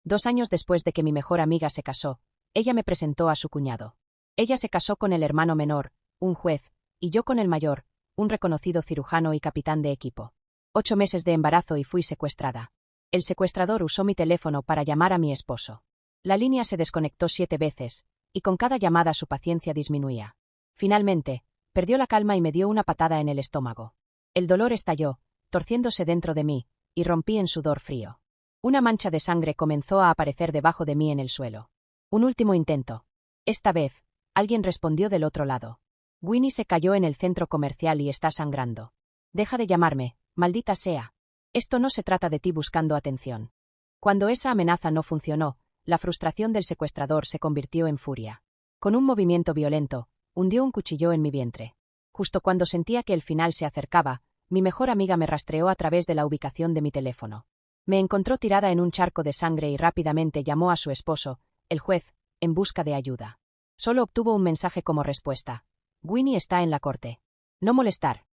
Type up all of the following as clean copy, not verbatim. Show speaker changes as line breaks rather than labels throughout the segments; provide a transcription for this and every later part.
2 años después de que mi mejor amiga se casó, ella me presentó a su cuñado. Ella se casó con el hermano menor, un juez, y yo con el mayor, un reconocido cirujano y capitán de equipo. 8 meses de embarazo y fui secuestrada. El secuestrador usó mi teléfono para llamar a mi esposo. La línea se desconectó 7 veces, y con cada llamada su paciencia disminuía. Finalmente, perdió la calma y me dio una patada en el estómago. El dolor estalló, torciéndose dentro de mí, y rompí en sudor frío. Una mancha de sangre comenzó a aparecer debajo de mí en el suelo. Un último intento. Esta vez, alguien respondió del otro lado. Winnie se cayó en el centro comercial y está sangrando. Deja de llamarme, maldita sea. Esto no se trata de ti buscando atención. Cuando esa amenaza no funcionó, la frustración del secuestrador se convirtió en furia. Con un movimiento violento, hundió un cuchillo en mi vientre. Justo cuando sentía que el final se acercaba, mi mejor amiga me rastreó a través de la ubicación de mi teléfono. Me encontró tirada en un charco de sangre y rápidamente llamó a su esposo, el juez, en busca de ayuda. Solo obtuvo un mensaje como respuesta. Winnie está en la corte. No molestar.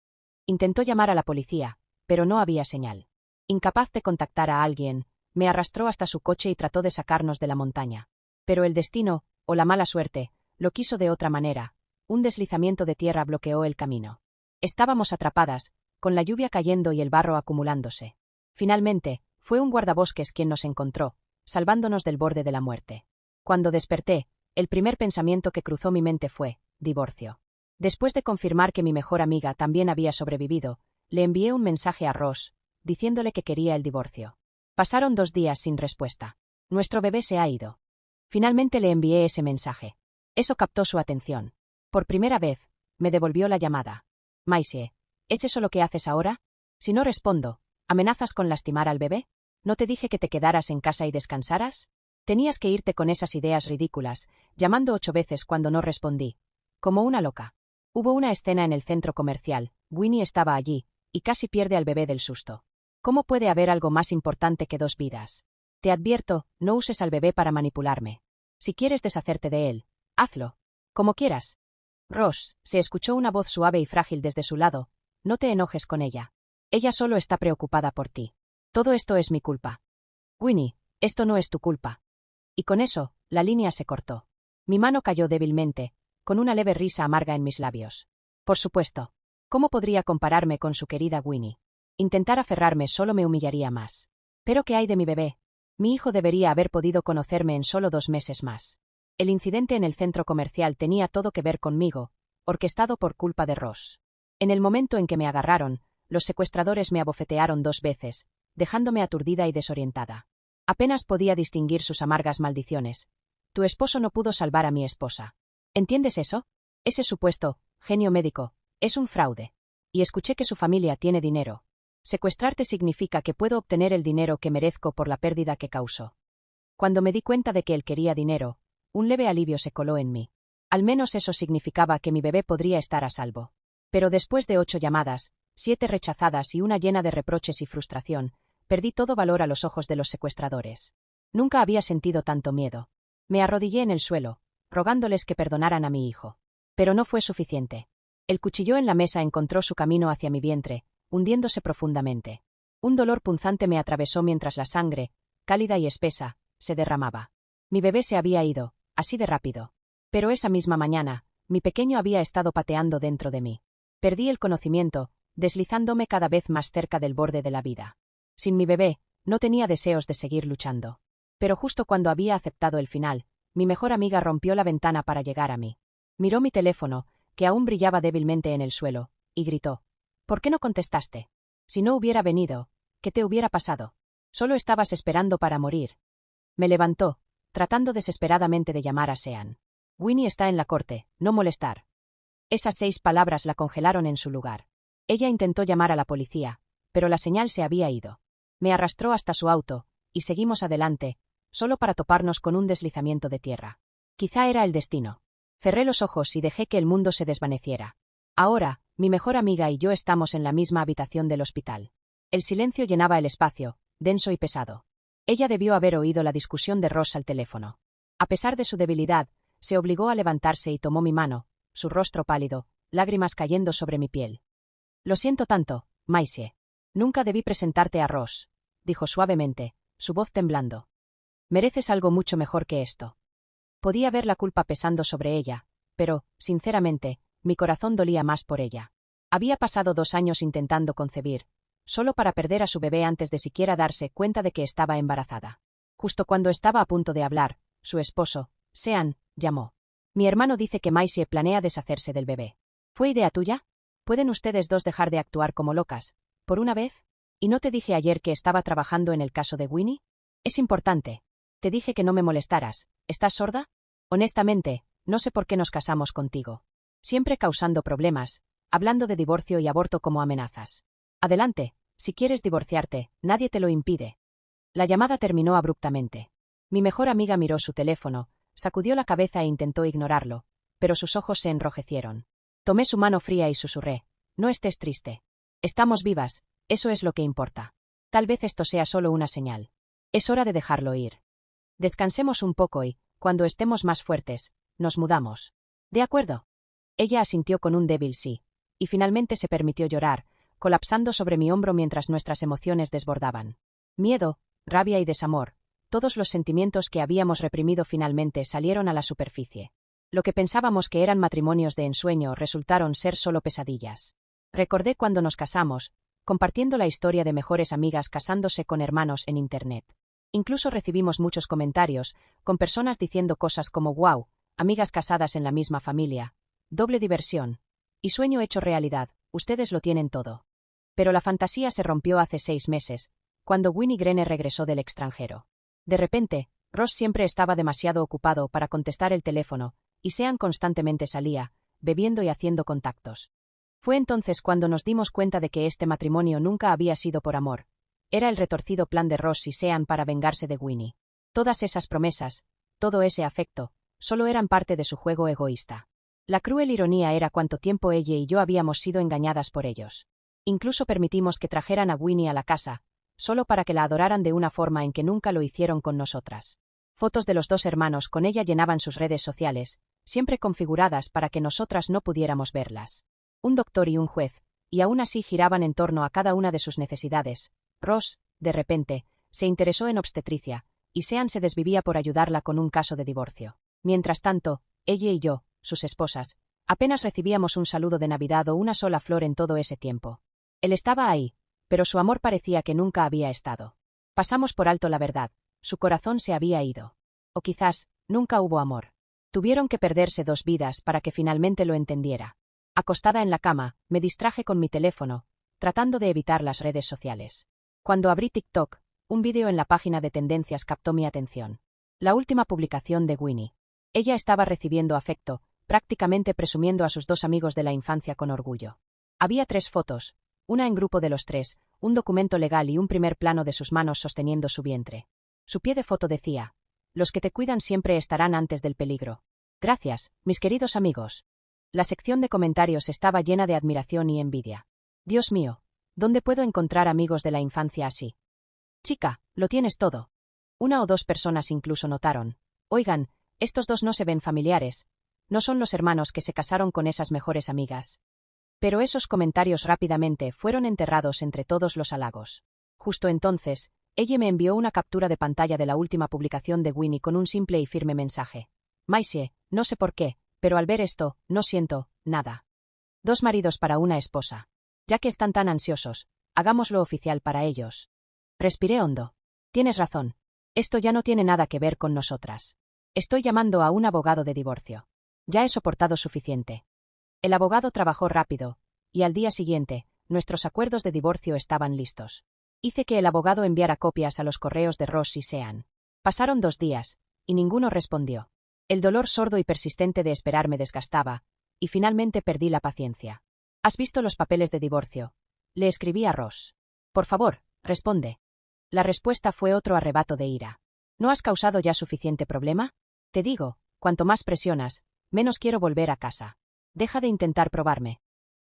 Intentó llamar a la policía, pero no había señal. Incapaz de contactar a alguien, me arrastró hasta su coche y trató de sacarnos de la montaña. Pero el destino, o la mala suerte, lo quiso de otra manera. Un deslizamiento de tierra bloqueó el camino. Estábamos atrapadas, con la lluvia cayendo y el barro acumulándose. Finalmente, fue un guardabosques quien nos encontró, salvándonos del borde de la muerte. Cuando desperté, el primer pensamiento que cruzó mi mente fue, divorcio. Después de confirmar que mi mejor amiga también había sobrevivido, le envié un mensaje a Ross, diciéndole que quería el divorcio. Pasaron 2 días sin respuesta. Nuestro bebé se ha ido. Finalmente le envié ese mensaje. Eso captó su atención. Por primera vez, me devolvió la llamada. Maisie, ¿es eso lo que haces ahora? Si no respondo, ¿amenazas con lastimar al bebé? ¿No te dije que te quedaras en casa y descansaras? Tenías que irte con esas ideas ridículas, llamando 8 veces cuando no respondí. Como una loca. Hubo una escena en el centro comercial, Winnie estaba allí, y casi pierde al bebé del susto. ¿Cómo puede haber algo más importante que 2 vidas? Te advierto, no uses al bebé para manipularme. Si quieres deshacerte de él, hazlo. Como quieras. Ross, se escuchó una voz suave y frágil desde su lado, no te enojes con ella. Ella solo está preocupada por ti. Todo esto es mi culpa. Winnie, esto no es tu culpa. Y con eso, la línea se cortó. Mi mano cayó débilmente, con una leve risa amarga en mis labios. Por supuesto. ¿Cómo podría compararme con su querida Winnie? Intentar aferrarme solo me humillaría más. ¿Pero qué hay de mi bebé? Mi hijo debería haber podido conocerme en solo 2 meses más. El incidente en el centro comercial tenía todo que ver conmigo, orquestado por culpa de Ross. En el momento en que me agarraron, los secuestradores me abofetearon 2 veces, dejándome aturdida y desorientada. Apenas podía distinguir sus amargas maldiciones. Tu esposo no pudo salvar a mi esposa. ¿Entiendes eso? Ese supuesto genio médico es un fraude. Y escuché que su familia tiene dinero. Secuestrarte significa que puedo obtener el dinero que merezco por la pérdida que causó. Cuando me di cuenta de que él quería dinero, un leve alivio se coló en mí. Al menos eso significaba que mi bebé podría estar a salvo. Pero después de 8 llamadas, 7 rechazadas y una llena de reproches y frustración, perdí todo valor a los ojos de los secuestradores. Nunca había sentido tanto miedo. Me arrodillé en el suelo, rogándoles que perdonaran a mi hijo. Pero no fue suficiente. El cuchillo en la mesa encontró su camino hacia mi vientre, hundiéndose profundamente. Un dolor punzante me atravesó mientras la sangre, cálida y espesa, se derramaba. Mi bebé se había ido, así de rápido. Pero esa misma mañana, mi pequeño había estado pateando dentro de mí. Perdí el conocimiento, deslizándome cada vez más cerca del borde de la vida. Sin mi bebé, no tenía deseos de seguir luchando. Pero justo cuando había aceptado el final, mi mejor amiga rompió la ventana para llegar a mí. Miró mi teléfono, que aún brillaba débilmente en el suelo, y gritó. ¿Por qué no contestaste? Si no hubiera venido, ¿qué te hubiera pasado? Solo estabas esperando para morir. Me levantó, tratando desesperadamente de llamar a Sean. Winnie está en la corte, no molestar. Esas 6 palabras la congelaron en su lugar. Ella intentó llamar a la policía, pero la señal se había ido. Me arrastró hasta su auto, y seguimos adelante, solo para toparnos con un deslizamiento de tierra. Quizá era el destino. Cerré los ojos y dejé que el mundo se desvaneciera. Ahora, mi mejor amiga y yo estamos en la misma habitación del hospital. El silencio llenaba el espacio, denso y pesado. Ella debió haber oído la discusión de Ross al teléfono. A pesar de su debilidad, se obligó a levantarse y tomó mi mano, su rostro pálido, lágrimas cayendo sobre mi piel. Lo siento tanto, Maisie. Nunca debí presentarte a Ross, dijo suavemente, su voz temblando. Mereces algo mucho mejor que esto. Podía ver la culpa pesando sobre ella, pero, sinceramente, mi corazón dolía más por ella. Había pasado 2 años intentando concebir, solo para perder a su bebé antes de siquiera darse cuenta de que estaba embarazada. Justo cuando estaba a punto de hablar, su esposo, Sean, llamó. Mi hermano dice que Maisie planea deshacerse del bebé. ¿Fue idea tuya? ¿Pueden ustedes dos dejar de actuar como locas, por una vez? ¿Y no te dije ayer que estaba trabajando en el caso de Winnie? Es importante. Te dije que no me molestaras. ¿Estás sorda? Honestamente, no sé por qué nos casamos contigo. Siempre causando problemas, hablando de divorcio y aborto como amenazas. Adelante, si quieres divorciarte, nadie te lo impide. La llamada terminó abruptamente. Mi mejor amiga miró su teléfono, sacudió la cabeza e intentó ignorarlo, pero sus ojos se enrojecieron. Tomé su mano fría y susurré. No estés triste. Estamos vivas, eso es lo que importa. Tal vez esto sea solo una señal. Es hora de dejarlo ir. Descansemos un poco y, cuando estemos más fuertes, nos mudamos. ¿De acuerdo? Ella asintió con un débil sí, y finalmente se permitió llorar, colapsando sobre mi hombro mientras nuestras emociones desbordaban. Miedo, rabia y desamor, todos los sentimientos que habíamos reprimido finalmente salieron a la superficie. Lo que pensábamos que eran matrimonios de ensueño resultaron ser solo pesadillas. Recordé cuando nos casamos, compartiendo la historia de mejores amigas casándose con hermanos en Internet. Incluso recibimos muchos comentarios, con personas diciendo cosas como «Wow, amigas casadas en la misma familia, doble diversión, y sueño hecho realidad, ustedes lo tienen todo». Pero la fantasía se rompió hace 6 meses, cuando Winnie Grene regresó del extranjero. De repente, Ross siempre estaba demasiado ocupado para contestar el teléfono, y Sean constantemente salía, bebiendo y haciendo contactos. Fue entonces cuando nos dimos cuenta de que este matrimonio nunca había sido por amor. Era el retorcido plan de Ross y Sean para vengarse de Winnie. Todas esas promesas, todo ese afecto, solo eran parte de su juego egoísta. La cruel ironía era cuánto tiempo ella y yo habíamos sido engañadas por ellos. Incluso permitimos que trajeran a Winnie a la casa, solo para que la adoraran de una forma en que nunca lo hicieron con nosotras. Fotos de los 2 hermanos con ella llenaban sus redes sociales, siempre configuradas para que nosotras no pudiéramos verlas. Un doctor y un juez, y aún así giraban en torno a cada una de sus necesidades. Ross, de repente, se interesó en obstetricia, y Sean se desvivía por ayudarla con un caso de divorcio. Mientras tanto, ella y yo, sus esposas, apenas recibíamos un saludo de Navidad o una sola flor en todo ese tiempo. Él estaba ahí, pero su amor parecía que nunca había estado. Pasamos por alto la verdad, su corazón se había ido. O quizás, nunca hubo amor. Tuvieron que perderse 2 vidas para que finalmente lo entendiera. Acostada en la cama, me distraje con mi teléfono, tratando de evitar las redes sociales. Cuando abrí TikTok, un vídeo en la página de tendencias captó mi atención. La última publicación de Winnie. Ella estaba recibiendo afecto, prácticamente presumiendo a sus 2 amigos de la infancia con orgullo. Había 3 fotos, una en grupo de los 3, un documento legal y un primer plano de sus manos sosteniendo su vientre. Su pie de foto decía: «Los que te cuidan siempre estarán antes del peligro. Gracias, mis queridos amigos». La sección de comentarios estaba llena de admiración y envidia. Dios mío, ¿dónde puedo encontrar amigos de la infancia así? Chica, lo tienes todo. 1 o 2 personas incluso notaron: «Oigan, estos 2 no se ven familiares. No son los hermanos que se casaron con esas mejores amigas». Pero esos comentarios rápidamente fueron enterrados entre todos los halagos. Justo entonces, ella me envió una captura de pantalla de la última publicación de Winnie con un simple y firme mensaje. «Maisie, no sé por qué, pero al ver esto, no siento nada. 2 maridos para una esposa. Ya que están tan ansiosos, hagámoslo oficial para ellos». Respiré hondo. Tienes razón. Esto ya no tiene nada que ver con nosotras. Estoy llamando a un abogado de divorcio. Ya he soportado suficiente. El abogado trabajó rápido, y al día siguiente, nuestros acuerdos de divorcio estaban listos. Hice que el abogado enviara copias a los correos de Ross y Sean. Pasaron 2 días, y ninguno respondió. El dolor sordo y persistente de esperar me desgastaba, y finalmente perdí la paciencia. ¿Has visto los papeles de divorcio?, le escribí a Ross. Por favor, responde. La respuesta fue otro arrebato de ira. ¿No has causado ya suficiente problema? Te digo, cuanto más presionas, menos quiero volver a casa. Deja de intentar probarme.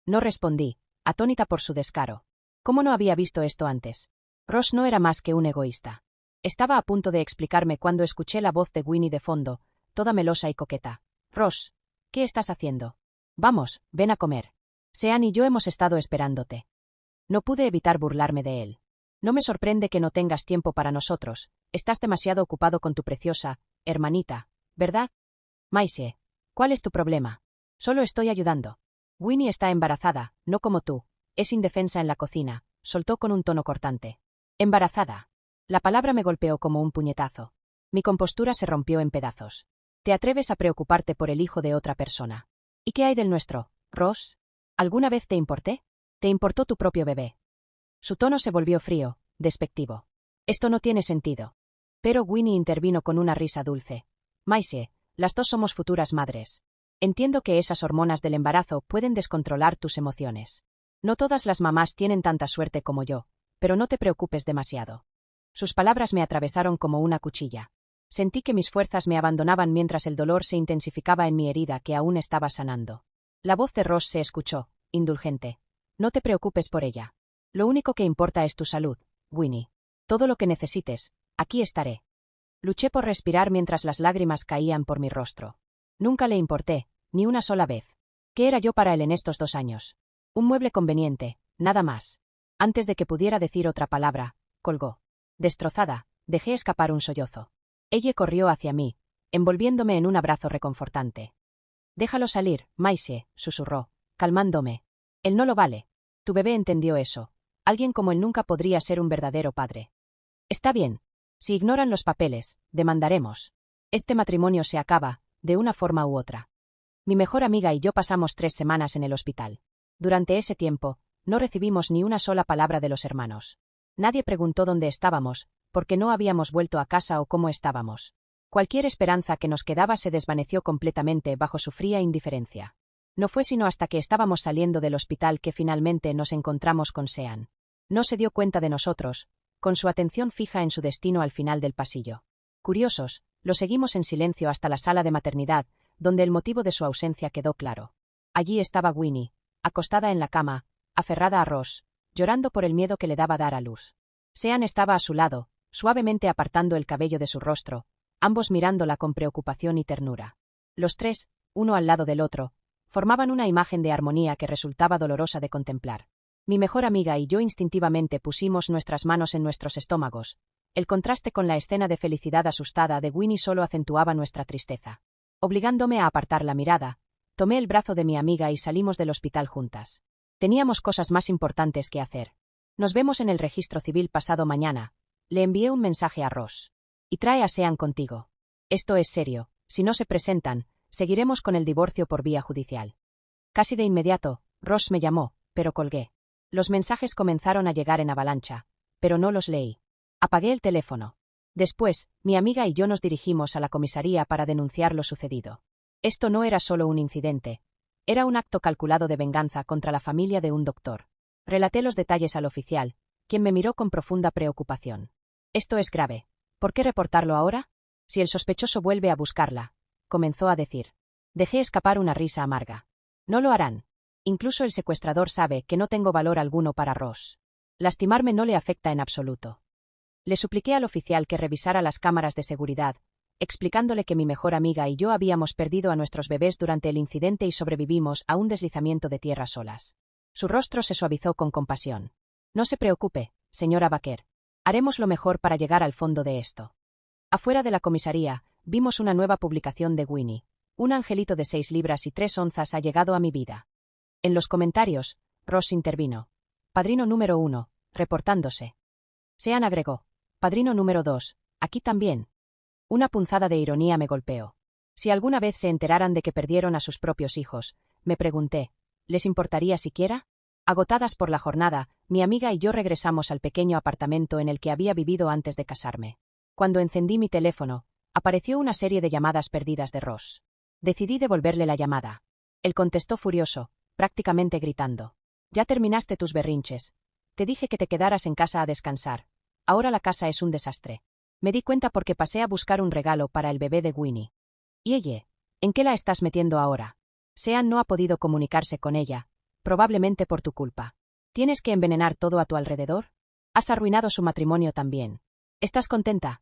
No respondí, atónita por su descaro. ¿Cómo no había visto esto antes? Ross no era más que un egoísta. Estaba a punto de explicarme cuando escuché la voz de Winnie de fondo, toda melosa y coqueta. Ross, ¿qué estás haciendo? Vamos, ven a comer. Sean y yo hemos estado esperándote. No pude evitar burlarme de él. No me sorprende que no tengas tiempo para nosotros. Estás demasiado ocupado con tu preciosa hermanita, ¿verdad? Maisie, ¿cuál es tu problema? Solo estoy ayudando. Winnie está embarazada, no como tú. Es indefensa en la cocina, soltó con un tono cortante. Embarazada. La palabra me golpeó como un puñetazo. Mi compostura se rompió en pedazos. ¿Te atreves a preocuparte por el hijo de otra persona? ¿Y qué hay del nuestro, Ross? ¿Alguna vez te importé? ¿Te importó tu propio bebé? Su tono se volvió frío, despectivo. Esto no tiene sentido. Pero Winnie intervino con una risa dulce. Maisie, las dos somos futuras madres. Entiendo que esas hormonas del embarazo pueden descontrolar tus emociones. No todas las mamás tienen tanta suerte como yo, pero no te preocupes demasiado. Sus palabras me atravesaron como una cuchilla. Sentí que mis fuerzas me abandonaban mientras el dolor se intensificaba en mi herida que aún estaba sanando. La voz de Ross se escuchó, indulgente. No te preocupes por ella. Lo único que importa es tu salud, Winnie. Todo lo que necesites, aquí estaré. Luché por respirar mientras las lágrimas caían por mi rostro. Nunca le importé, ni una sola vez. ¿Qué era yo para él en estos 2 años? Un mueble conveniente, nada más. Antes de que pudiera decir otra palabra, colgó. Destrozada, dejé escapar un sollozo. Ella corrió hacia mí, envolviéndome en un abrazo reconfortante. Déjalo salir, Maisie, susurró, calmándome. Él no lo vale. Tu bebé entendió eso. Alguien como él nunca podría ser un verdadero padre. Está bien. Si ignoran los papeles, demandaremos. Este matrimonio se acaba, de una forma u otra. Mi mejor amiga y yo pasamos 3 semanas en el hospital. Durante ese tiempo, no recibimos ni una sola palabra de los hermanos. Nadie preguntó dónde estábamos, porque no habíamos vuelto a casa o cómo estábamos. Cualquier esperanza que nos quedaba se desvaneció completamente bajo su fría indiferencia. No fue sino hasta que estábamos saliendo del hospital que finalmente nos encontramos con Sean. No se dio cuenta de nosotros, con su atención fija en su destino al final del pasillo. Curiosos, lo seguimos en silencio hasta la sala de maternidad, donde el motivo de su ausencia quedó claro. Allí estaba Winnie, acostada en la cama, aferrada a Ross, llorando por el miedo que le daba dar a luz. Sean estaba a su lado, suavemente apartando el cabello de su rostro, ambos mirándola con preocupación y ternura. Los 3, uno al lado del otro, formaban una imagen de armonía que resultaba dolorosa de contemplar. Mi mejor amiga y yo instintivamente pusimos nuestras manos en nuestros estómagos. El contraste con la escena de felicidad asustada de Winnie solo acentuaba nuestra tristeza. Obligándome a apartar la mirada, tomé el brazo de mi amiga y salimos del hospital juntas. Teníamos cosas más importantes que hacer. Nos vemos en el registro civil pasado mañana. Le envié un mensaje a Ross. Y trae a Sean contigo. Esto es serio. Si no se presentan, seguiremos con el divorcio por vía judicial. Casi de inmediato, Ross me llamó, pero colgué. Los mensajes comenzaron a llegar en avalancha, pero no los leí. Apagué el teléfono. Después, mi amiga y yo nos dirigimos a la comisaría para denunciar lo sucedido. Esto no era solo un incidente. Era un acto calculado de venganza contra la familia de un doctor. Relaté los detalles al oficial, quien me miró con profunda preocupación. Esto es grave. ¿Por qué reportarlo ahora? Si el sospechoso vuelve a buscarla, comenzó a decir. Dejé escapar una risa amarga. No lo harán. Incluso el secuestrador sabe que no tengo valor alguno para Ross. Lastimarme no le afecta en absoluto. Le supliqué al oficial que revisara las cámaras de seguridad, explicándole que mi mejor amiga y yo habíamos perdido a nuestros bebés durante el incidente y sobrevivimos a un deslizamiento de tierra solas. Su rostro se suavizó con compasión. No se preocupe, señora Baker. Haremos lo mejor para llegar al fondo de esto. Afuera de la comisaría, vimos una nueva publicación de Winnie. Un angelito de 6 libras y 3 onzas ha llegado a mi vida. En los comentarios, Ross intervino. Padrino número 1, reportándose. Sean agregó. Padrino número 2, aquí también. Una punzada de ironía me golpeó. Si alguna vez se enteraran de que perdieron a sus propios hijos, me pregunté, ¿les importaría siquiera? Agotadas por la jornada, mi amiga y yo regresamos al pequeño apartamento en el que había vivido antes de casarme. Cuando encendí mi teléfono, apareció una serie de llamadas perdidas de Ross. Decidí devolverle la llamada. Él contestó furioso, prácticamente gritando. Ya terminaste tus berrinches. Te dije que te quedaras en casa a descansar. Ahora la casa es un desastre. Me di cuenta porque pasé a buscar un regalo para el bebé de Winnie. ¿Y ella? ¿En qué la estás metiendo ahora? Sean no ha podido comunicarse con ella, probablemente por tu culpa. ¿Tienes que envenenar todo a tu alrededor? Has arruinado su matrimonio también. ¿Estás contenta?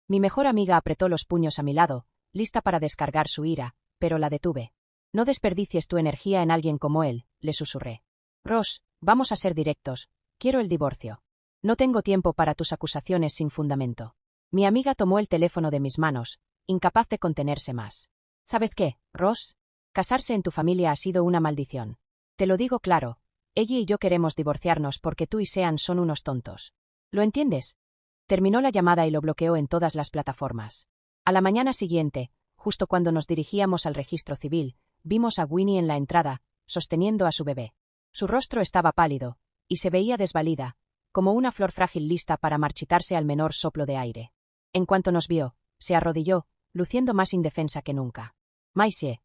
Mi mejor amiga apretó los puños a mi lado, lista para descargar su ira, pero la detuve. No desperdicies tu energía en alguien como él, le susurré. Ross, vamos a ser directos. Quiero el divorcio. No tengo tiempo para tus acusaciones sin fundamento. Mi amiga tomó el teléfono de mis manos, incapaz de contenerse más. ¿Sabes qué, Ross? Casarse en tu familia ha sido una maldición. Te lo digo claro, ella y yo queremos divorciarnos porque tú y Sean son unos tontos. ¿Lo entiendes? Terminó la llamada y lo bloqueó en todas las plataformas. A la mañana siguiente, justo cuando nos dirigíamos al registro civil, vimos a Winnie en la entrada, sosteniendo a su bebé. Su rostro estaba pálido, y se veía desvalida, como una flor frágil lista para marchitarse al menor soplo de aire. En cuanto nos vio, se arrodilló, luciendo más indefensa que nunca. Maisie,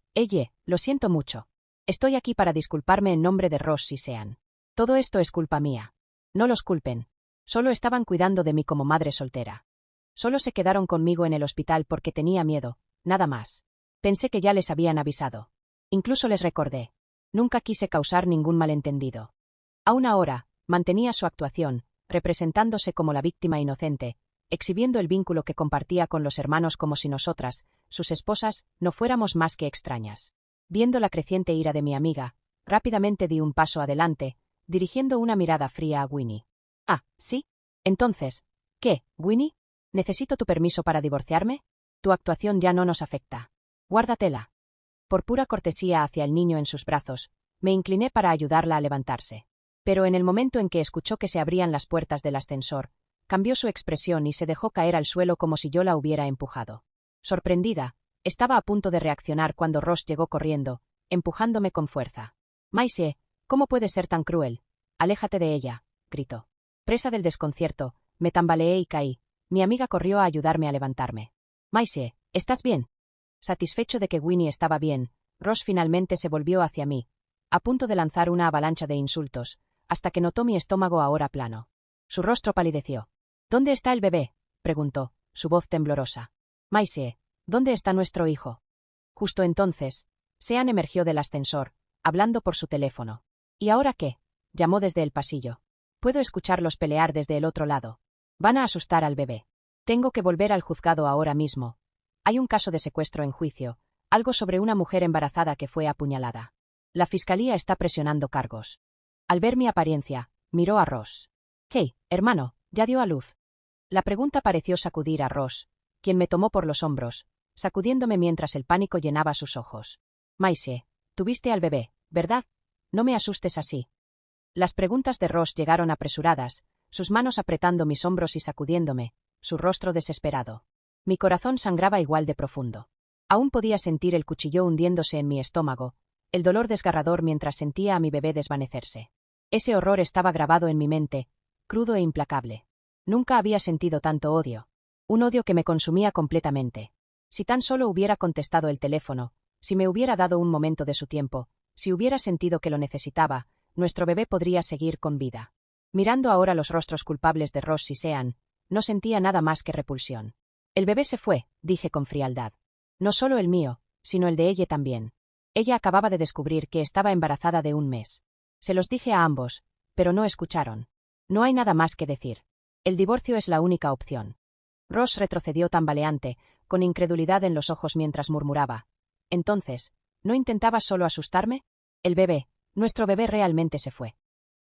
lo siento mucho. Estoy aquí para disculparme en nombre de Ross y Sean. Todo esto es culpa mía. No los culpen. Solo estaban cuidando de mí como madre soltera. Solo se quedaron conmigo en el hospital porque tenía miedo, nada más. Pensé que ya les habían avisado. Incluso les recordé. Nunca quise causar ningún malentendido. Aún ahora, mantenía su actuación, representándose como la víctima inocente, exhibiendo el vínculo que compartía con los hermanos como si nosotras, sus esposas, no fuéramos más que extrañas. Viendo la creciente ira de mi amiga, rápidamente di un paso adelante, dirigiendo una mirada fría a Winnie. Ah, ¿sí? Entonces, ¿qué, Winnie? ¿Necesito tu permiso para divorciarme? Tu actuación ya no nos afecta. Guárdatela. Por pura cortesía hacia el niño en sus brazos, me incliné para ayudarla a levantarse. Pero en el momento en que escuchó que se abrían las puertas del ascensor, cambió su expresión y se dejó caer al suelo como si yo la hubiera empujado. Sorprendida, estaba a punto de reaccionar cuando Ross llegó corriendo, empujándome con fuerza. Maisie, ¿cómo puedes ser tan cruel? Aléjate de ella, gritó. Presa del desconcierto, me tambaleé y caí. Mi amiga corrió a ayudarme a levantarme. Maisie, ¿estás bien? Satisfecho de que Winnie estaba bien, Ross finalmente se volvió hacia mí, a punto de lanzar una avalancha de insultos, hasta que notó mi estómago ahora plano. Su rostro palideció. ¿Dónde está el bebé?, preguntó, su voz temblorosa. Maisie, ¿dónde está nuestro hijo? Justo entonces, Sean emergió del ascensor, hablando por su teléfono. ¿Y ahora qué?, llamó desde el pasillo. Puedo escucharlos pelear desde el otro lado. Van a asustar al bebé. Tengo que volver al juzgado ahora mismo. Hay un caso de secuestro en juicio, algo sobre una mujer embarazada que fue apuñalada. La fiscalía está presionando cargos. Al ver mi apariencia, miró a Ross. Hey, hermano, ¿ya dio a luz? La pregunta pareció sacudir a Ross, quien me tomó por los hombros, sacudiéndome mientras el pánico llenaba sus ojos. Maisie, tuviste al bebé, ¿verdad? No me asustes así. Las preguntas de Ross llegaron apresuradas, sus manos apretando mis hombros y sacudiéndome, su rostro desesperado. Mi corazón sangraba igual de profundo. Aún podía sentir el cuchillo hundiéndose en mi estómago, el dolor desgarrador mientras sentía a mi bebé desvanecerse. Ese horror estaba grabado en mi mente, crudo e implacable. Nunca había sentido tanto odio. Un odio que me consumía completamente. Si tan solo hubiera contestado el teléfono, si me hubiera dado un momento de su tiempo, si hubiera sentido que lo necesitaba, nuestro bebé podría seguir con vida. Mirando ahora los rostros culpables de Ross y Sean, no sentía nada más que repulsión. El bebé se fue, dije con frialdad. No solo el mío, sino el de ella también. Ella acababa de descubrir que estaba embarazada de un mes. Se los dije a ambos, pero no escucharon. No hay nada más que decir. El divorcio es la única opción. Ross retrocedió tambaleante, con incredulidad en los ojos mientras murmuraba. Entonces, ¿no intentabas solo asustarme? El bebé, nuestro bebé realmente se fue.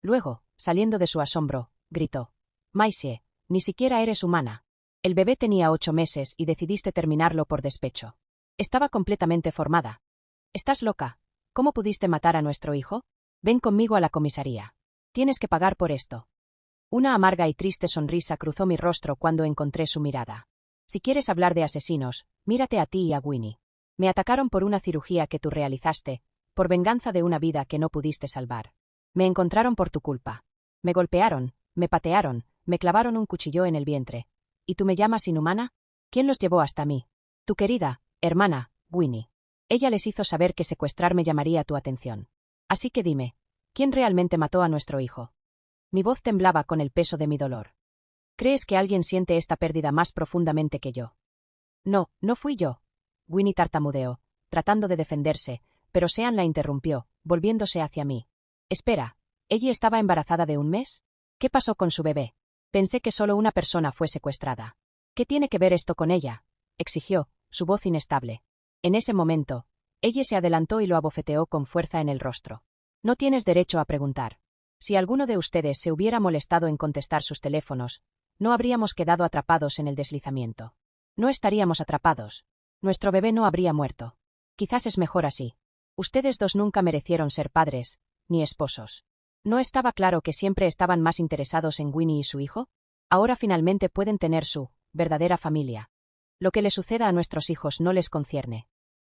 Luego, saliendo de su asombro, gritó. Maisie, ni siquiera eres humana. El bebé tenía 8 meses y decidiste terminarlo por despecho. Estaba completamente formada. ¿Estás loca? ¿Cómo pudiste matar a nuestro hijo? Ven conmigo a la comisaría. Tienes que pagar por esto. Una amarga y triste sonrisa cruzó mi rostro cuando encontré su mirada. Si quieres hablar de asesinos, mírate a ti y a Winnie. Me atacaron por una cirugía que tú realizaste, por venganza de una vida que no pudiste salvar. Me encontraron por tu culpa. Me golpearon, me patearon, me clavaron un cuchillo en el vientre. ¿Y tú me llamas inhumana? ¿Quién los llevó hasta mí? Tu querida hermana, Winnie. Ella les hizo saber que secuestrarme llamaría tu atención. Así que dime, ¿quién realmente mató a nuestro hijo? Mi voz temblaba con el peso de mi dolor. ¿Crees que alguien siente esta pérdida más profundamente que yo? No, no fui yo. Winnie tartamudeó, tratando de defenderse, pero Sean la interrumpió, volviéndose hacia mí. Espera, ¿ella estaba embarazada de un mes? ¿Qué pasó con su bebé? Pensé que solo una persona fue secuestrada. ¿Qué tiene que ver esto con ella?, exigió, su voz inestable. En ese momento, ella se adelantó y lo abofeteó con fuerza en el rostro. No tienes derecho a preguntar. Si alguno de ustedes se hubiera molestado en contestar sus teléfonos, no habríamos quedado atrapados en el deslizamiento. No estaríamos atrapados. Nuestro bebé no habría muerto. Quizás es mejor así. Ustedes dos nunca merecieron ser padres, ni esposos. ¿No estaba claro que siempre estaban más interesados en Winnie y su hijo? Ahora finalmente pueden tener su verdadera familia. Lo que le suceda a nuestros hijos no les concierne.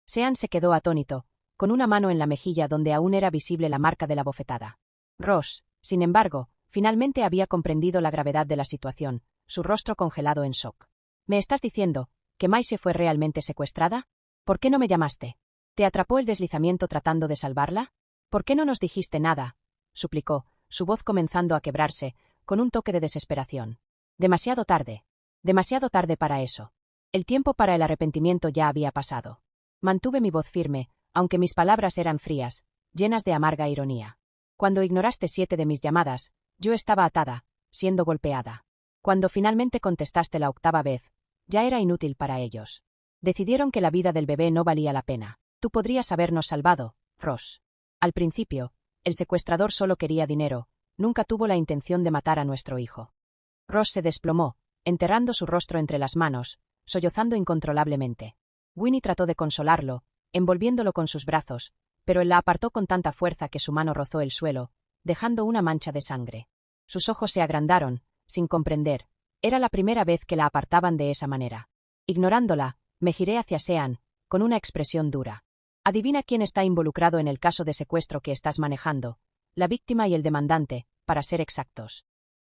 Sean se quedó atónito, con una mano en la mejilla donde aún era visible la marca de la bofetada. Ross, sin embargo, finalmente había comprendido la gravedad de la situación, su rostro congelado en shock. ¿Me estás diciendo que Maisie fue realmente secuestrada? ¿Por qué no me llamaste? ¿Te atrapó el deslizamiento tratando de salvarla? ¿Por qué no nos dijiste nada?, suplicó, su voz comenzando a quebrarse, con un toque de desesperación. Demasiado tarde. Demasiado tarde para eso. El tiempo para el arrepentimiento ya había pasado. Mantuve mi voz firme, aunque mis palabras eran frías, llenas de amarga ironía. Cuando ignoraste 7 de mis llamadas, yo estaba atada, siendo golpeada. Cuando finalmente contestaste la 8ª vez, ya era inútil para ellos. Decidieron que la vida del bebé no valía la pena. Tú podrías habernos salvado, Ross. Al principio, el secuestrador solo quería dinero, nunca tuvo la intención de matar a nuestro hijo. Ross se desplomó, enterrando su rostro entre las manos, sollozando incontrolablemente. Winnie trató de consolarlo, envolviéndolo con sus brazos, pero él la apartó con tanta fuerza que su mano rozó el suelo, dejando una mancha de sangre. Sus ojos se agrandaron, sin comprender. Era la primera vez que la apartaban de esa manera. Ignorándola, me giré hacia Sean, con una expresión dura. Adivina quién está involucrado en el caso de secuestro que estás manejando, la víctima y el demandante, para ser exactos.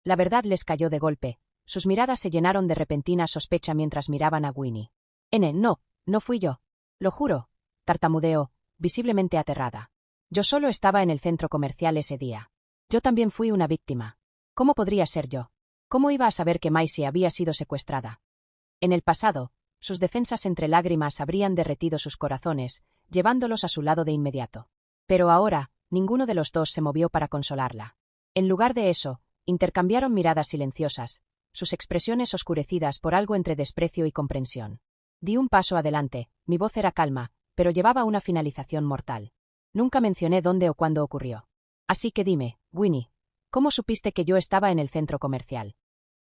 La verdad les cayó de golpe, sus miradas se llenaron de repentina sospecha mientras miraban a Winnie. No fui yo. Lo juro, tartamudeó, visiblemente aterrada. Yo solo estaba en el centro comercial ese día. Yo también fui una víctima. ¿Cómo podría ser yo? ¿Cómo iba a saber que Maisie había sido secuestrada? En el pasado, sus defensas entre lágrimas habrían derretido sus corazones, llevándolos a su lado de inmediato. Pero ahora, ninguno de los dos se movió para consolarla. En lugar de eso, intercambiaron miradas silenciosas, sus expresiones oscurecidas por algo entre desprecio y comprensión. Di un paso adelante, mi voz era calma, pero llevaba una finalización mortal. Nunca mencioné dónde o cuándo ocurrió. Así que dime, Winnie, ¿cómo supiste que yo estaba en el centro comercial?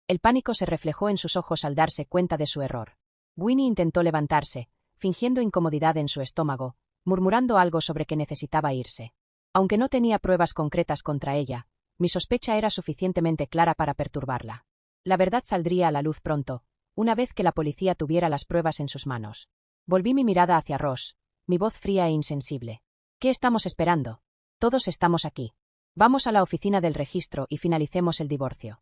El pánico se reflejó en sus ojos al darse cuenta de su error. Winnie intentó levantarse, fingiendo incomodidad en su estómago, murmurando algo sobre que necesitaba irse. Aunque no tenía pruebas concretas contra ella, mi sospecha era suficientemente clara para perturbarla. La verdad saldría a la luz pronto, una vez que la policía tuviera las pruebas en sus manos. Volví mi mirada hacia Ross, mi voz fría e insensible. ¿Qué estamos esperando? Todos estamos aquí. Vamos a la oficina del registro y finalicemos el divorcio.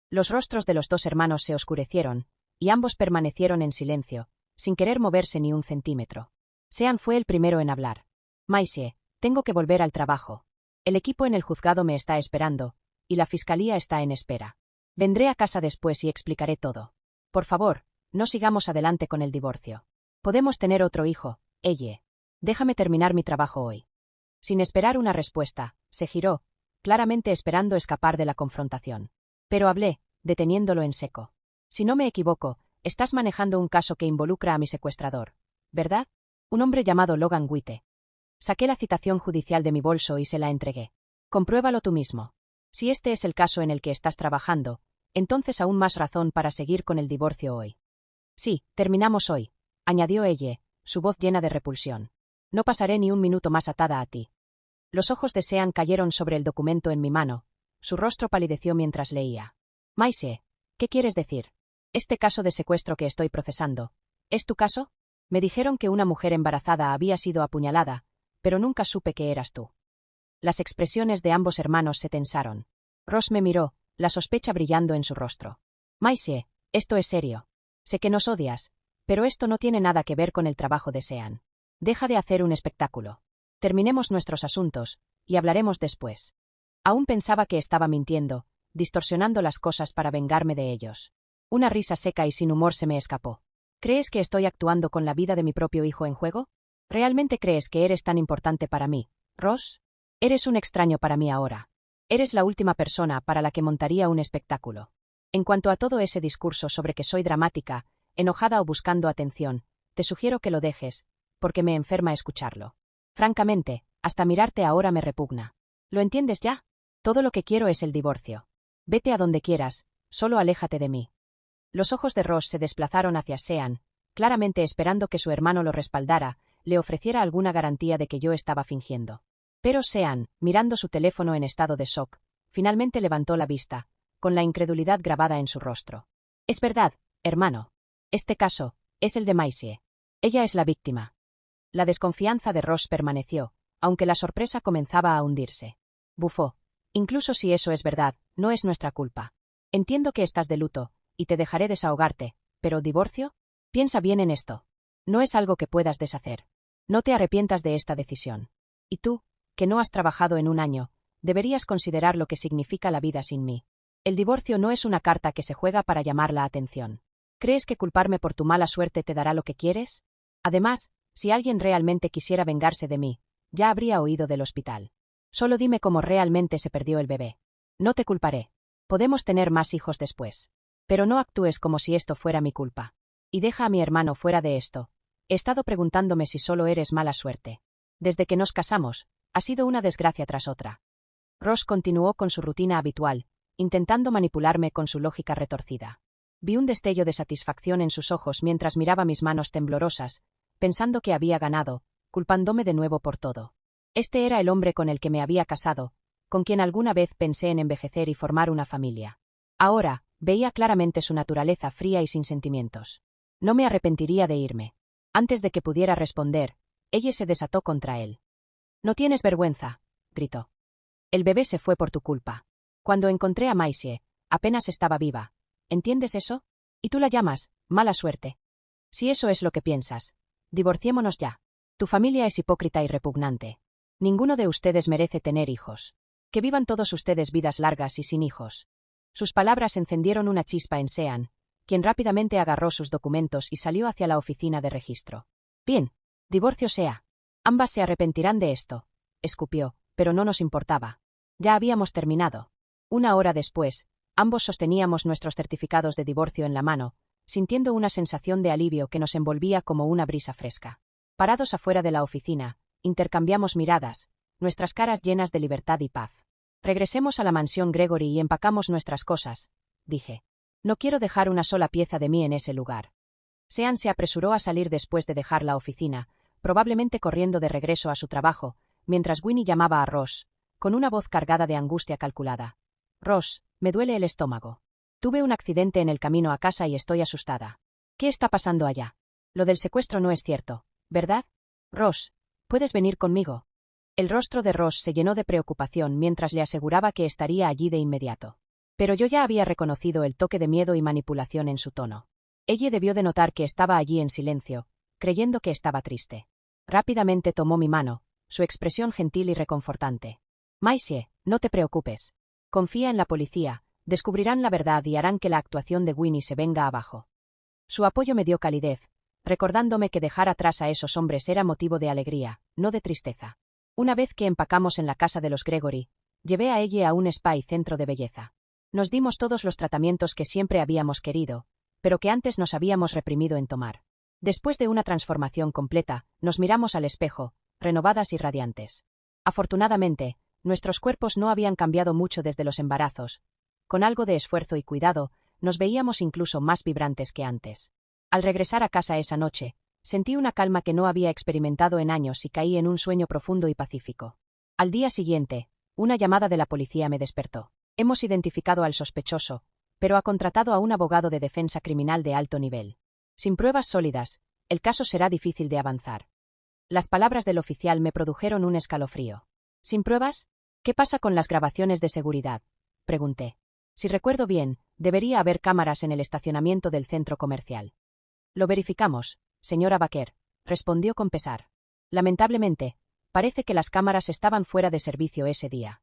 Los rostros de los dos hermanos se oscurecieron, y ambos permanecieron en silencio, sin querer moverse ni un centímetro. Sean fue el primero en hablar. Maisie, tengo que volver al trabajo. El equipo en el juzgado me está esperando, y la fiscalía está en espera. Vendré a casa después y explicaré todo. Por favor, no sigamos adelante con el divorcio. Podemos tener otro hijo, Elle. Déjame terminar mi trabajo hoy. Sin esperar una respuesta, se giró, claramente esperando escapar de la confrontación. Pero hablé, deteniéndolo en seco. Si no me equivoco, estás manejando un caso que involucra a mi secuestrador, ¿verdad? Un hombre llamado Logan Witte. Saqué la citación judicial de mi bolso y se la entregué. Compruébalo tú mismo. Si este es el caso en el que estás trabajando, entonces aún más razón para seguir con el divorcio hoy. Sí, terminamos hoy, añadió ella, su voz llena de repulsión. No pasaré ni un minuto más atada a ti. Los ojos de Sean cayeron sobre el documento en mi mano, su rostro palideció mientras leía. Maisie, ¿qué quieres decir? Este caso de secuestro que estoy procesando, ¿es tu caso? Me dijeron que una mujer embarazada había sido apuñalada, pero nunca supe que eras tú. Las expresiones de ambos hermanos se tensaron. Ross me miró, la sospecha brillando en su rostro. Maisie, esto es serio. Sé que nos odias, pero esto no tiene nada que ver con el trabajo de Sean. Deja de hacer un espectáculo. Terminemos nuestros asuntos, y hablaremos después. Aún pensaba que estaba mintiendo, distorsionando las cosas para vengarme de ellos. Una risa seca y sin humor se me escapó. ¿Crees que estoy actuando con la vida de mi propio hijo en juego? ¿Realmente crees que eres tan importante para mí, Ross? Eres un extraño para mí ahora. Eres la última persona para la que montaría un espectáculo. En cuanto a todo ese discurso sobre que soy dramática, enojada o buscando atención, te sugiero que lo dejes, porque me enferma escucharlo. Francamente, hasta mirarte ahora me repugna. ¿Lo entiendes ya? Todo lo que quiero es el divorcio. Vete a donde quieras, solo aléjate de mí. Los ojos de Ross se desplazaron hacia Sean, claramente esperando que su hermano lo respaldara, le ofreciera alguna garantía de que yo estaba fingiendo. Pero Sean, mirando su teléfono en estado de shock, finalmente levantó la vista, con la incredulidad grabada en su rostro. Es verdad, hermano. Este caso es el de Maisie. Ella es la víctima. La desconfianza de Ross permaneció, aunque la sorpresa comenzaba a hundirse. Bufó. Incluso si eso es verdad, no es nuestra culpa. Entiendo que estás de luto, y te dejaré desahogarte, pero ¿divorcio? Piensa bien en esto. No es algo que puedas deshacer. No te arrepientas de esta decisión. Y tú, que no has trabajado en un año, deberías considerar lo que significa la vida sin mí. El divorcio no es una carta que se juega para llamar la atención. ¿Crees que culparme por tu mala suerte te dará lo que quieres? Además, si alguien realmente quisiera vengarse de mí, ya habría oído del hospital. Solo dime cómo realmente se perdió el bebé. No te culparé. Podemos tener más hijos después. Pero no actúes como si esto fuera mi culpa. Y deja a mi hermano fuera de esto. He estado preguntándome si solo eres mala suerte. Desde que nos casamos, ha sido una desgracia tras otra. Ross continuó con su rutina habitual, intentando manipularme con su lógica retorcida. Vi un destello de satisfacción en sus ojos mientras miraba mis manos temblorosas, pensando que había ganado, culpándome de nuevo por todo. Este era el hombre con el que me había casado, con quien alguna vez pensé en envejecer y formar una familia. Ahora, veía claramente su naturaleza fría y sin sentimientos. No me arrepentiría de irme. Antes de que pudiera responder, ella se desató contra él. «No tienes vergüenza», gritó. «El bebé se fue por tu culpa. Cuando encontré a Maisie, apenas estaba viva. ¿Entiendes eso? Y tú la llamas mala suerte. Si eso es lo que piensas, divorciémonos ya. Tu familia es hipócrita y repugnante. Ninguno de ustedes merece tener hijos. Que vivan todos ustedes vidas largas y sin hijos». Sus palabras encendieron una chispa en Sean, quien rápidamente agarró sus documentos y salió hacia la oficina de registro. «Bien, divorcio sea. Ambas se arrepentirán de esto», escupió, pero no nos importaba. Ya habíamos terminado. Una hora después, ambos sosteníamos nuestros certificados de divorcio en la mano, sintiendo una sensación de alivio que nos envolvía como una brisa fresca. Parados afuera de la oficina, intercambiamos miradas, nuestras caras llenas de libertad y paz. «Regresemos a la mansión Gregory y empacamos nuestras cosas», dije. «No quiero dejar una sola pieza de mí en ese lugar». Sean se apresuró a salir después de dejar la oficina, probablemente corriendo de regreso a su trabajo, mientras Winnie llamaba a Ross, con una voz cargada de angustia calculada. «Ross, me duele el estómago. Tuve un accidente en el camino a casa y estoy asustada. ¿Qué está pasando allá? Lo del secuestro no es cierto, ¿verdad? Ross, ¿puedes venir conmigo?» El rostro de Ross se llenó de preocupación mientras le aseguraba que estaría allí de inmediato. Pero yo ya había reconocido el toque de miedo y manipulación en su tono. Ella debió de notar que estaba allí en silencio, creyendo que estaba triste. Rápidamente tomó mi mano, su expresión gentil y reconfortante. «Maisie, no te preocupes. Confía en la policía, descubrirán la verdad y harán que la actuación de Winnie se venga abajo». Su apoyo me dio calidez, recordándome que dejar atrás a esos hombres era motivo de alegría, no de tristeza. Una vez que empacamos en la casa de los Gregory, llevé a ella a un spa y centro de belleza. Nos dimos todos los tratamientos que siempre habíamos querido, pero que antes nos habíamos reprimido en tomar. Después de una transformación completa, nos miramos al espejo, renovadas y radiantes. Afortunadamente, nuestros cuerpos no habían cambiado mucho desde los embarazos. Con algo de esfuerzo y cuidado, nos veíamos incluso más vibrantes que antes. Al regresar a casa esa noche, sentí una calma que no había experimentado en años y caí en un sueño profundo y pacífico. Al día siguiente, una llamada de la policía me despertó. «Hemos identificado al sospechoso, pero ha contratado a un abogado de defensa criminal de alto nivel. Sin pruebas sólidas, el caso será difícil de avanzar». Las palabras del oficial me produjeron un escalofrío. «¿Sin pruebas? ¿Qué pasa con las grabaciones de seguridad?», pregunté. «Si recuerdo bien, debería haber cámaras en el estacionamiento del centro comercial». «Lo verificamos, señora Baker», respondió con pesar. «Lamentablemente, parece que las cámaras estaban fuera de servicio ese día».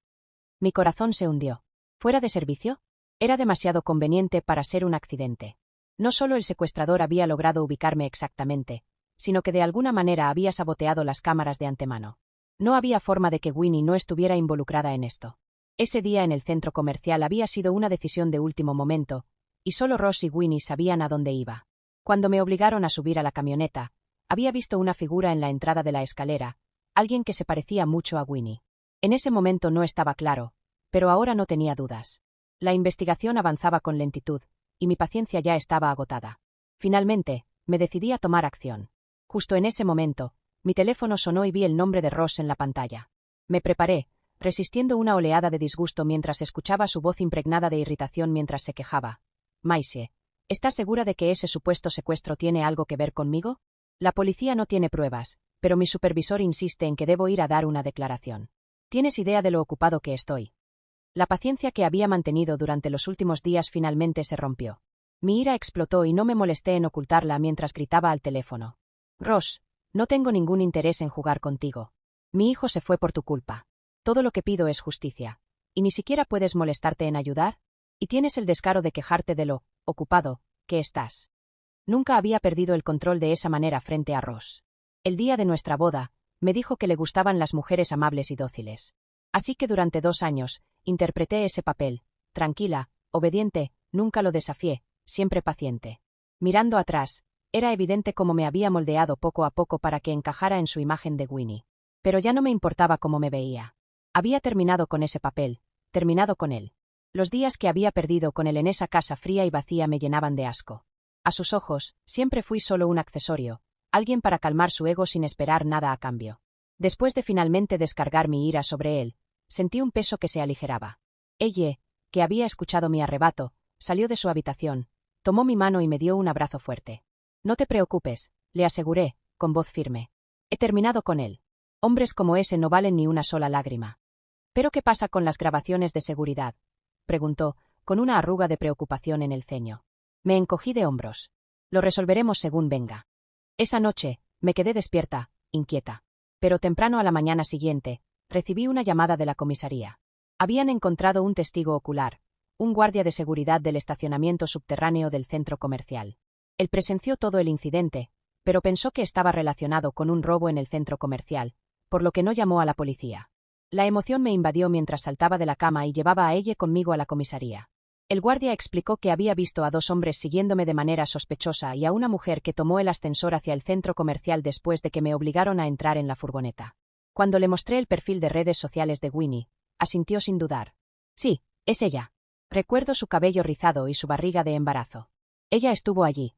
Mi corazón se hundió. ¿Fuera de servicio? Era demasiado conveniente para ser un accidente. No solo el secuestrador había logrado ubicarme exactamente, sino que de alguna manera había saboteado las cámaras de antemano. No había forma de que Winnie no estuviera involucrada en esto. Ese día en el centro comercial había sido una decisión de último momento, y solo Ross y Winnie sabían a dónde iba. Cuando me obligaron a subir a la camioneta, había visto una figura en la entrada de la escalera, alguien que se parecía mucho a Winnie. En ese momento no estaba claro, Pero ahora no tenía dudas. La investigación avanzaba con lentitud, y mi paciencia ya estaba agotada. Finalmente, me decidí a tomar acción. Justo en ese momento, mi teléfono sonó y vi el nombre de Ross en la pantalla. Me preparé, resistiendo una oleada de disgusto mientras escuchaba su voz impregnada de irritación mientras se quejaba. Maisie, ¿estás segura de que ese supuesto secuestro tiene algo que ver conmigo? La policía no tiene pruebas, pero mi supervisor insiste en que debo ir a dar una declaración. ¿Tienes idea de lo ocupado que estoy? La paciencia que había mantenido durante los últimos días finalmente se rompió. Mi ira explotó y no me molesté en ocultarla mientras gritaba al teléfono. Ross, no tengo ningún interés en jugar contigo. Mi hijo se fue por tu culpa. Todo lo que pido es justicia. ¿Y ni siquiera puedes molestarte en ayudar? Y tienes el descaro de quejarte de lo ocupado que estás. Nunca había perdido el control de esa manera frente a Ross. El día de nuestra boda, me dijo que le gustaban las mujeres amables y dóciles. Así que durante 2 años, interpreté ese papel, tranquila, obediente, nunca lo desafié, siempre paciente. Mirando atrás, era evidente cómo me había moldeado poco a poco para que encajara en su imagen de Winnie. Pero ya no me importaba cómo me veía. Había terminado con ese papel, terminado con él. Los días que había perdido con él en esa casa fría y vacía me llenaban de asco. A sus ojos, siempre fui solo un accesorio, alguien para calmar su ego sin esperar nada a cambio. Después de finalmente descargar mi ira sobre él, sentí un peso que se aligeraba. Ella, que había escuchado mi arrebato, salió de su habitación, tomó mi mano y me dio un abrazo fuerte. No te preocupes, le aseguré, con voz firme. He terminado con él. Hombres como ese no valen ni una sola lágrima. ¿Pero qué pasa con las grabaciones de seguridad?, preguntó, con una arruga de preocupación en el ceño. Me encogí de hombros. Lo resolveremos según venga. Esa noche, me quedé despierta, inquieta. Pero temprano a la mañana siguiente, recibí una llamada de la comisaría. Habían encontrado un testigo ocular, un guardia de seguridad del estacionamiento subterráneo del centro comercial. Él presenció todo el incidente, pero pensó que estaba relacionado con un robo en el centro comercial, por lo que no llamó a la policía. La emoción me invadió mientras saltaba de la cama y llevaba a ella conmigo a la comisaría. El guardia explicó que había visto a 2 hombres siguiéndome de manera sospechosa y a una mujer que tomó el ascensor hacia el centro comercial después de que me obligaron a entrar en la furgoneta. Cuando le mostré el perfil de redes sociales de Winnie, asintió sin dudar. Sí, es ella. Recuerdo su cabello rizado y su barriga de embarazo. Ella estuvo allí.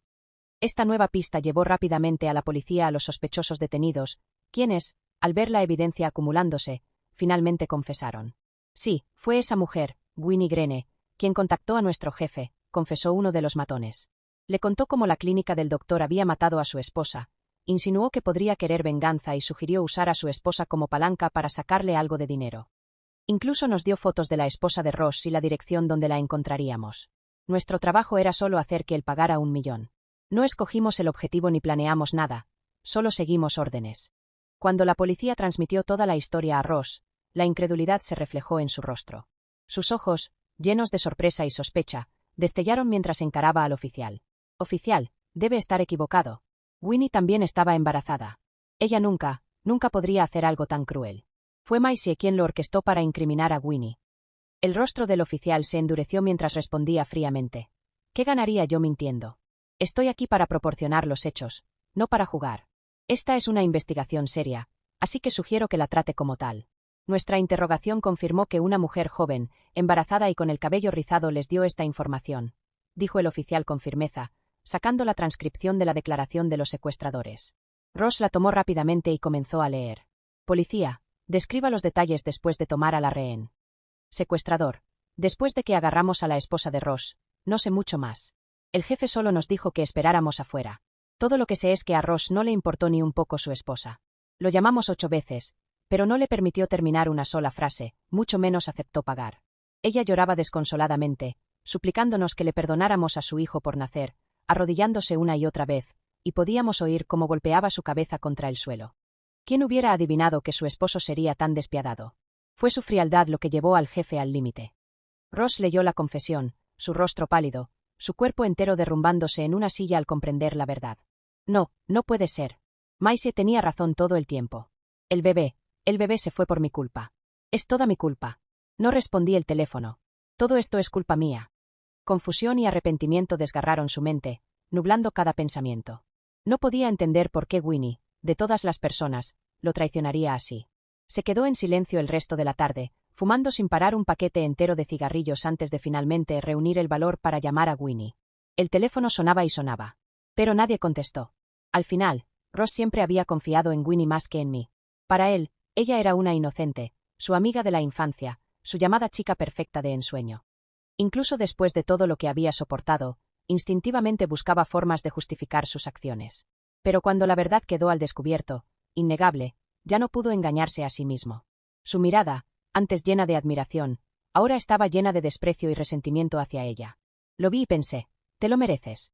Esta nueva pista llevó rápidamente a la policía a los sospechosos detenidos, quienes, al ver la evidencia acumulándose, finalmente confesaron. Sí, fue esa mujer, Winnie Greene, quien contactó a nuestro jefe, confesó uno de los matones. Le contó cómo la clínica del doctor había matado a su esposa, insinuó que podría querer venganza y sugirió usar a su esposa como palanca para sacarle algo de dinero. Incluso nos dio fotos de la esposa de Ross y la dirección donde la encontraríamos. Nuestro trabajo era solo hacer que él pagara 1 millón. No escogimos el objetivo ni planeamos nada, solo seguimos órdenes. Cuando la policía transmitió toda la historia a Ross, la incredulidad se reflejó en su rostro. Sus ojos, llenos de sorpresa y sospecha, destellaron mientras encaraba al oficial. Oficial, debe estar equivocado. Winnie también estaba embarazada. Ella nunca podría hacer algo tan cruel. Fue Maisie quien lo orquestó para incriminar a Winnie. El rostro del oficial se endureció mientras respondía fríamente. ¿Qué ganaría yo mintiendo? Estoy aquí para proporcionar los hechos, no para jugar. Esta es una investigación seria, así que sugiero que la trate como tal. Nuestra interrogación confirmó que una mujer joven, embarazada y con el cabello rizado les dio esta información, dijo el oficial con firmeza, sacando la transcripción de la declaración de los secuestradores. Ross la tomó rápidamente y comenzó a leer. Policía, describa los detalles después de tomar a la rehén. Secuestrador, después de que agarramos a la esposa de Ross, no sé mucho más. El jefe solo nos dijo que esperáramos afuera. Todo lo que sé es que a Ross no le importó ni un poco su esposa. Lo llamamos 8 veces, pero no le permitió terminar una sola frase, mucho menos aceptó pagar. Ella lloraba desconsoladamente, suplicándonos que le perdonáramos a su hijo por nacer, arrodillándose una y otra vez, y podíamos oír cómo golpeaba su cabeza contra el suelo. ¿Quién hubiera adivinado que su esposo sería tan despiadado? Fue su frialdad lo que llevó al jefe al límite. Ross leyó la confesión, su rostro pálido, su cuerpo entero derrumbándose en una silla al comprender la verdad. No, no puede ser. Maisie tenía razón todo el tiempo. El bebé se fue por mi culpa. Es toda mi culpa. No respondí el teléfono. Todo esto es culpa mía. Confusión y arrepentimiento desgarraron su mente, nublando cada pensamiento. No podía entender por qué Winnie, de todas las personas, lo traicionaría así. Se quedó en silencio el resto de la tarde, fumando sin parar un paquete entero de cigarrillos antes de finalmente reunir el valor para llamar a Winnie. El teléfono sonaba y sonaba. Pero nadie contestó. Al final, Ross siempre había confiado en Winnie más que en mí. Para él, ella era una inocente, su amiga de la infancia, su llamada chica perfecta de ensueño. Incluso después de todo lo que había soportado, instintivamente buscaba formas de justificar sus acciones. Pero cuando la verdad quedó al descubierto, innegable, ya no pudo engañarse a sí mismo. Su mirada, antes llena de admiración, ahora estaba llena de desprecio y resentimiento hacia ella. Lo vi y pensé, te lo mereces.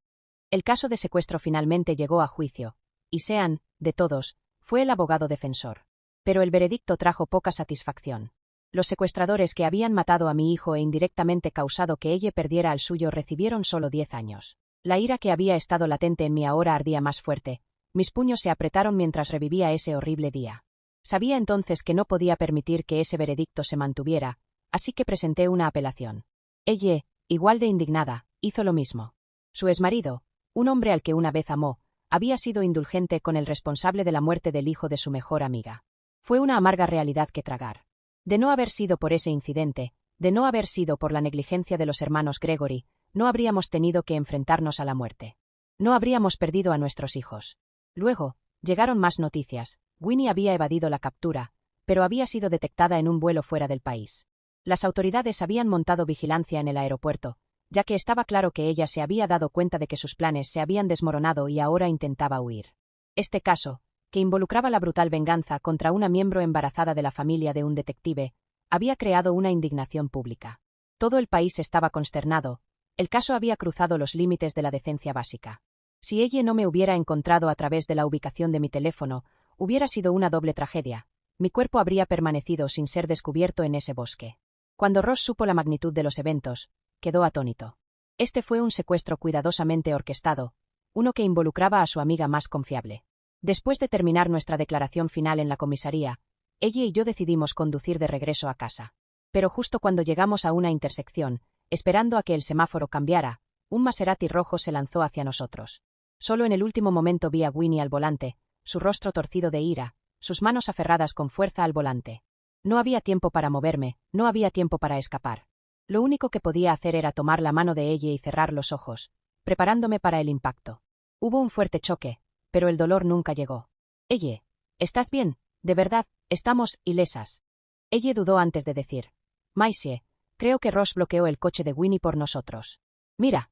El caso de secuestro finalmente llegó a juicio, y Sean, de todos, fue el abogado defensor. Pero el veredicto trajo poca satisfacción. Los secuestradores que habían matado a mi hijo e indirectamente causado que ella perdiera al suyo recibieron solo 10 años. La ira que había estado latente en mí ahora ardía más fuerte. Mis puños se apretaron mientras revivía ese horrible día. Sabía entonces que no podía permitir que ese veredicto se mantuviera, así que presenté una apelación. Ella, igual de indignada, hizo lo mismo. Su exmarido, un hombre al que una vez amó, había sido indulgente con el responsable de la muerte del hijo de su mejor amiga. Fue una amarga realidad que tragar. De no haber sido por ese incidente, de no haber sido por la negligencia de los hermanos Gregory, no habríamos tenido que enfrentarnos a la muerte. No habríamos perdido a nuestros hijos. Luego, llegaron más noticias. Winnie había evadido la captura, pero había sido detectada en un vuelo fuera del país. Las autoridades habían montado vigilancia en el aeropuerto, ya que estaba claro que ella se había dado cuenta de que sus planes se habían desmoronado y ahora intentaba huir. Este caso, que involucraba la brutal venganza contra una miembro embarazada de la familia de un detective, había creado una indignación pública. Todo el país estaba consternado. El caso había cruzado los límites de la decencia básica. Si ella no me hubiera encontrado a través de la ubicación de mi teléfono, hubiera sido una doble tragedia. Mi cuerpo habría permanecido sin ser descubierto en ese bosque. Cuando Ross supo la magnitud de los eventos, quedó atónito. Este fue un secuestro cuidadosamente orquestado, uno que involucraba a su amiga más confiable. Después de terminar nuestra declaración final en la comisaría, ella y yo decidimos conducir de regreso a casa. Pero justo cuando llegamos a una intersección, esperando a que el semáforo cambiara, un Maserati rojo se lanzó hacia nosotros. Solo en el último momento vi a Winnie al volante, su rostro torcido de ira, sus manos aferradas con fuerza al volante. No había tiempo para moverme, no había tiempo para escapar. Lo único que podía hacer era tomar la mano de ella y cerrar los ojos, preparándome para el impacto. Hubo un fuerte choque, pero el dolor nunca llegó. Ella, ¿estás bien? De verdad, estamos ilesas. Ella dudó antes de decir. Maisie, creo que Ross bloqueó el coche de Winnie por nosotros. Mira.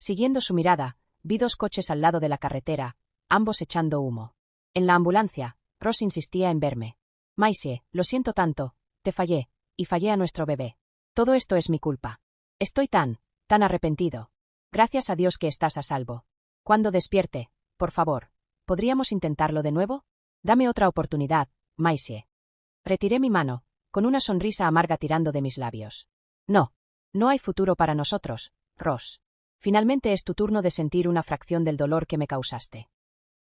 Siguiendo su mirada, vi 2 coches al lado de la carretera, ambos echando humo. En la ambulancia, Ross insistía en verme. Maisie, lo siento tanto, te fallé, y fallé a nuestro bebé. Todo esto es mi culpa. Estoy tan arrepentido. Gracias a Dios que estás a salvo. Cuando despierte, por favor, ¿podríamos intentarlo de nuevo? Dame otra oportunidad, Maisie. Retiré mi mano, con una sonrisa amarga tirando de mis labios. No. No hay futuro para nosotros, Ross. Finalmente es tu turno de sentir una fracción del dolor que me causaste.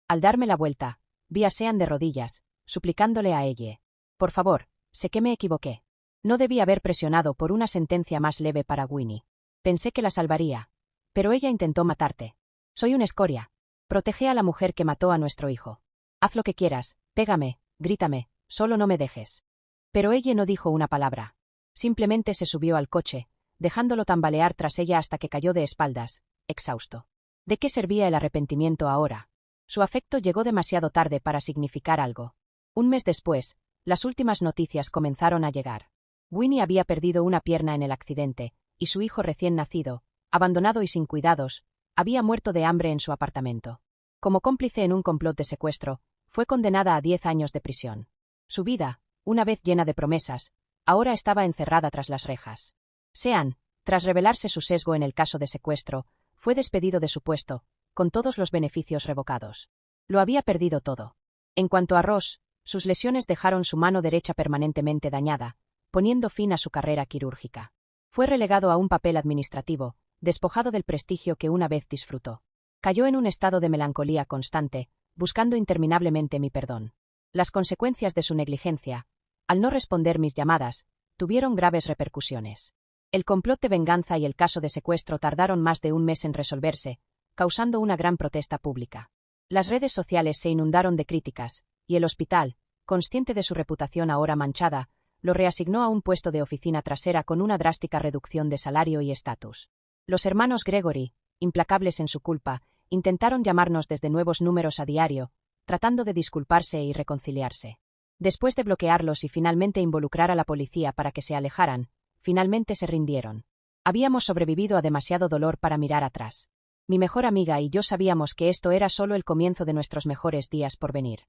Al darme la vuelta, vi a Sean de rodillas, suplicándole a ella. Por favor, sé que me equivoqué. No debí haber presionado por una sentencia más leve para Winnie. Pensé que la salvaría. Pero ella intentó matarte. Soy una escoria. Protege a la mujer que mató a nuestro hijo. Haz lo que quieras, pégame, grítame, solo no me dejes. Pero ella no dijo una palabra. Simplemente se subió al coche, dejándolo tambalear tras ella hasta que cayó de espaldas, exhausto. ¿De qué servía el arrepentimiento ahora? Su afecto llegó demasiado tarde para significar algo. Un mes después, las últimas noticias comenzaron a llegar. Winnie había perdido una pierna en el accidente, y su hijo recién nacido, abandonado y sin cuidados, había muerto de hambre en su apartamento. Como cómplice en un complot de secuestro, fue condenada a 10 años de prisión. Su vida, una vez llena de promesas, ahora estaba encerrada tras las rejas. Sean, tras revelarse su sesgo en el caso de secuestro, fue despedido de su puesto, con todos los beneficios revocados. Lo había perdido todo. En cuanto a Ross, sus lesiones dejaron su mano derecha permanentemente dañada, poniendo fin a su carrera quirúrgica. Fue relegado a un papel administrativo, despojado del prestigio que una vez disfrutó. Cayó en un estado de melancolía constante, buscando interminablemente mi perdón. Las consecuencias de su negligencia, al no responder mis llamadas, tuvieron graves repercusiones. El complot de venganza y el caso de secuestro tardaron más de un mes en resolverse, causando una gran protesta pública. Las redes sociales se inundaron de críticas, y el hospital, consciente de su reputación ahora manchada, Lo reasignó a un puesto de oficina trasera con una drástica reducción de salario y estatus. Los hermanos Gregory, implacables en su culpa, intentaron llamarnos desde nuevos números a diario, tratando de disculparse y reconciliarse. Después de bloquearlos y finalmente involucrar a la policía para que se alejaran, finalmente se rindieron. Habíamos sobrevivido a demasiado dolor para mirar atrás. Mi mejor amiga y yo sabíamos que esto era solo el comienzo de nuestros mejores días por venir.